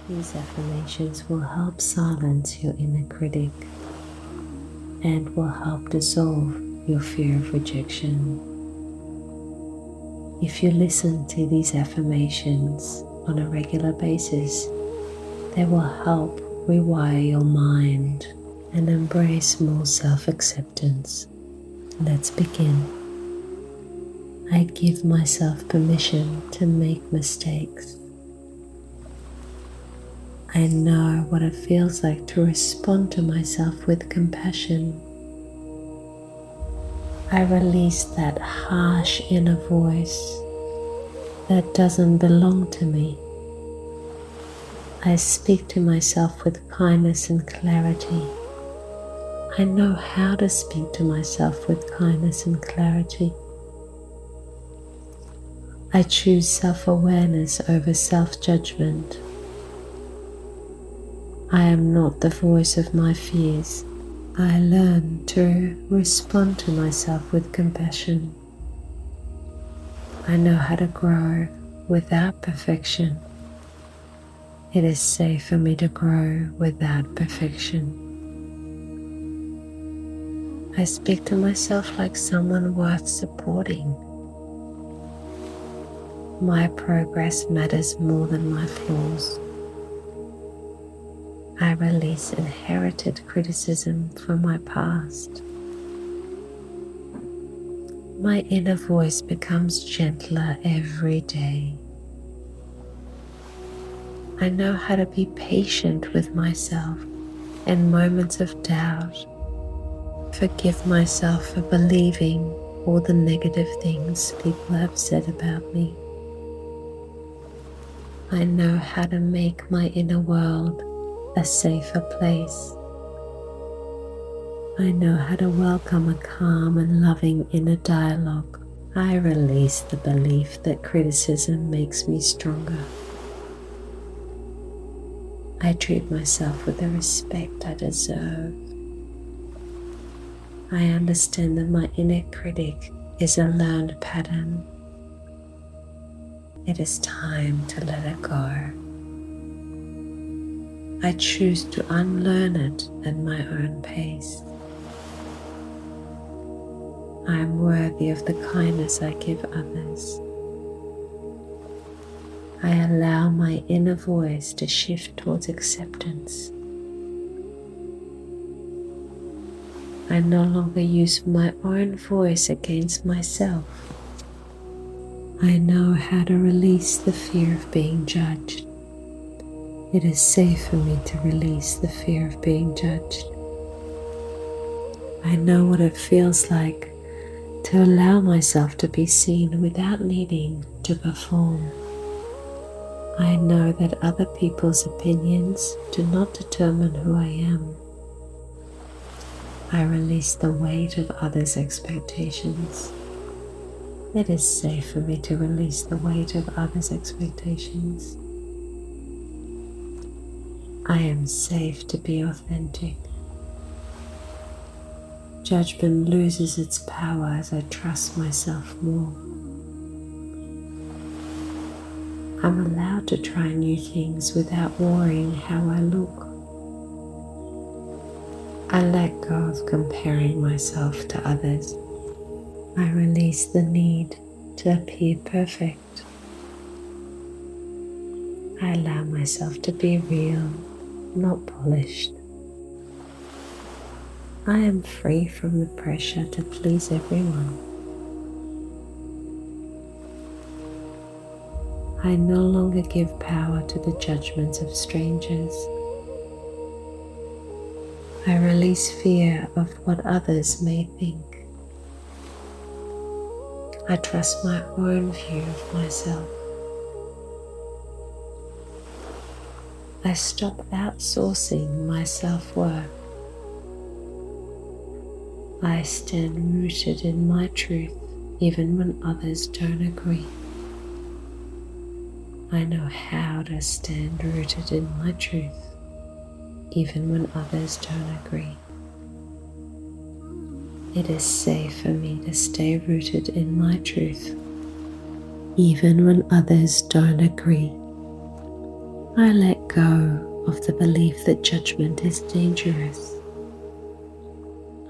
These affirmations will help silence your inner critic and will help dissolve your fear of rejection. If you listen to these affirmations on a regular basis, they will help rewire your mind and embrace more self-acceptance. Let's begin. I give myself permission to make mistakes. I know what it feels like to respond to myself with compassion. I release that harsh inner voice that doesn't belong to me. I speak to myself with kindness and clarity. I know how to speak to myself with kindness and clarity. I choose self-awareness over self-judgment. I am not the voice of my fears. I learn to respond to myself with compassion. I know how to grow without perfection. It is safe for me to grow without perfection. I speak to myself like someone worth supporting. My progress matters more than my flaws. I release inherited criticism from my past. My inner voice becomes gentler every day. I know how to be patient with myself in moments of doubt. Forgive myself for believing all the negative things people have said about me. I know how to make my inner world a safer place. I know how to welcome a calm and loving inner dialogue. I release the belief that criticism makes me stronger. I treat myself with the respect I deserve. I understand that my inner critic is a learned pattern. It is time to let it go. I choose to unlearn it at my own pace. I am worthy of the kindness I give others. I allow my inner voice to shift towards acceptance. I no longer use my own voice against myself. I know how to release the fear of being judged. It is safe for me to release the fear of being judged. I know what it feels like to allow myself to be seen without needing to perform. I know that other people's opinions do not determine who I am. I release the weight of others' expectations. It is safe for me to release the weight of others' expectations. I am safe to be authentic. Judgment loses its power as I trust myself more. I'm allowed to try new things without worrying how I look. I let go of comparing myself to others. I release the need to appear perfect. I allow myself to be real, not polished. I am free from the pressure to please everyone. I no longer give power to the judgments of strangers. I release fear of what others may think. I trust my own view of myself. I stop outsourcing my self-worth. I stand rooted in my truth even when others don't agree. I know how to stand rooted in my truth even when others don't agree. It is safe for me to stay rooted in my truth even when others don't agree. I let go of the belief that judgment is dangerous.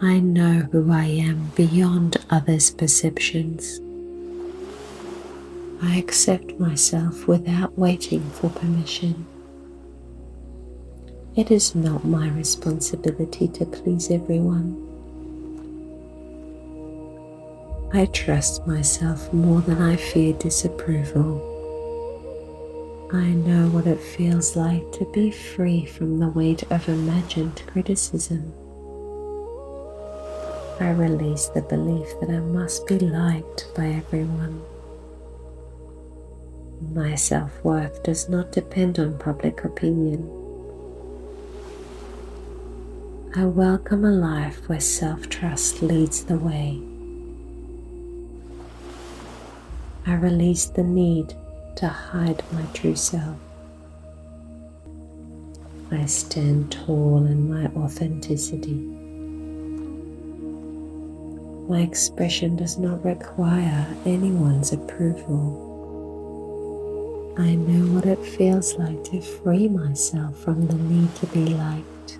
I know who I am beyond others' perceptions. I accept myself without waiting for permission. It is not my responsibility to please everyone. I trust myself more than I fear disapproval. I know what it feels like to be free from the weight of imagined criticism. I release the belief that I must be liked by everyone. My self-worth does not depend on public opinion. I welcome a life where self-trust leads the way. I release the need to hide my true self. I stand tall in my authenticity. My expression does not require anyone's approval. I know what it feels like to free myself from the need to be liked.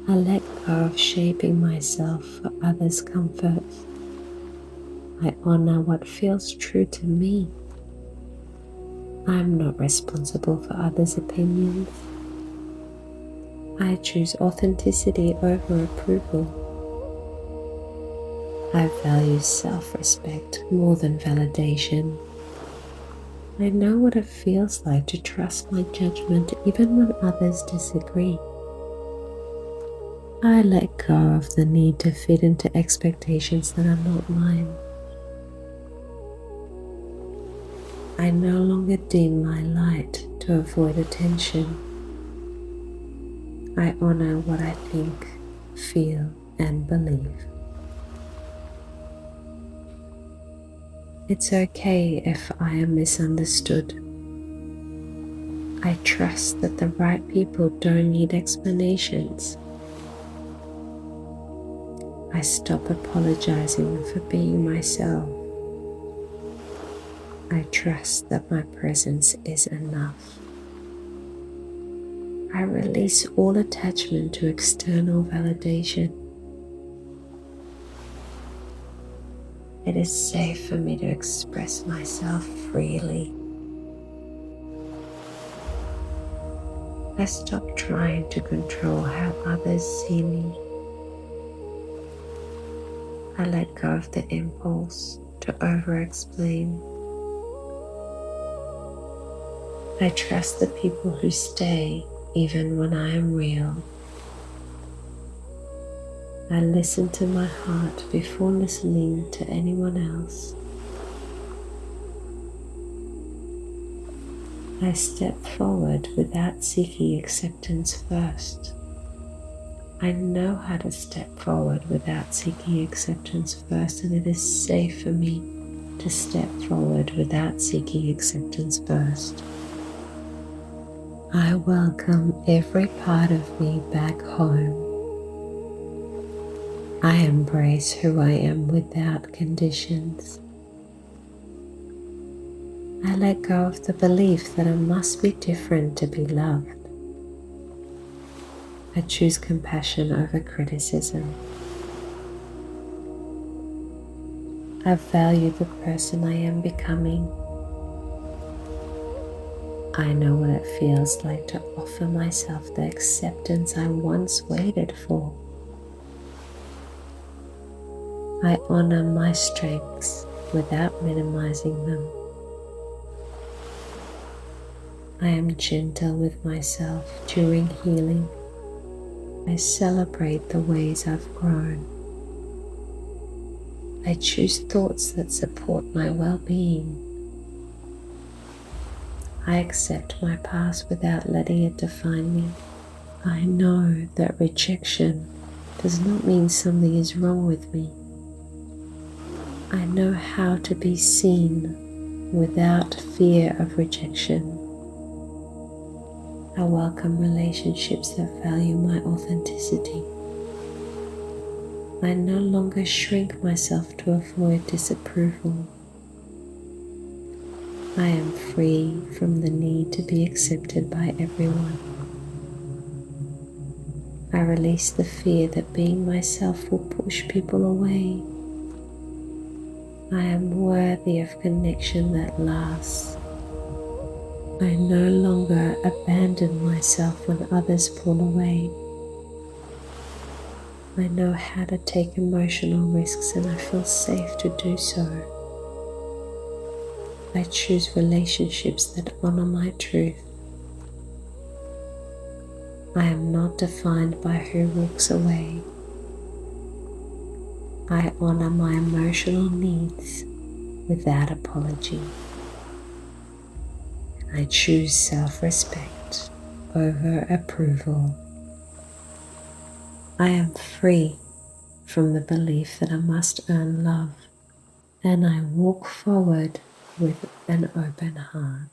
I let go of shaping myself for others' comfort. I honor what feels true to me. I am not responsible for others' opinions. I choose authenticity over approval. I value self-respect more than validation. I know what it feels like to trust my judgment even when others disagree. I let go of the need to fit into expectations that are not mine. I no longer dim my light to avoid attention. I honor what I think, feel, and believe. It's okay if I am misunderstood. I trust that the right people don't need explanations. I stop apologizing for being myself. I trust that my presence is enough. I release all attachment to external validation. It is safe for me to express myself freely. I stop trying to control how others see me. I let go of the impulse to over-explain. I trust the people who stay even when I am real. I listen to my heart before listening to anyone else. I step forward without seeking acceptance first. I know how to step forward without seeking acceptance first, and it is safe for me to step forward without seeking acceptance first. I welcome every part of me back home. I embrace who I am without conditions. I let go of the belief that I must be different to be loved. I choose compassion over criticism. I value the person I am becoming. I know what it feels like to offer myself the acceptance I once waited for. I honor my strengths without minimizing them. I am gentle with myself during healing. I celebrate the ways I've grown. I choose thoughts that support my well-being. I accept my past without letting it define me. I know that rejection does not mean something is wrong with me. I know how to be seen without fear of rejection. I welcome relationships that value my authenticity. I no longer shrink myself to avoid disapproval. I am free from the need to be accepted by everyone. I release the fear that being myself will push people away. I am worthy of connection that lasts. I no longer abandon myself when others pull away. I know how to take emotional risks and I feel safe to do so. I choose relationships that honor my truth. I am not defined by who walks away. I honor my emotional needs without apology. I choose self-respect over approval. I am free from the belief that I must earn love, and I walk forward with an open heart.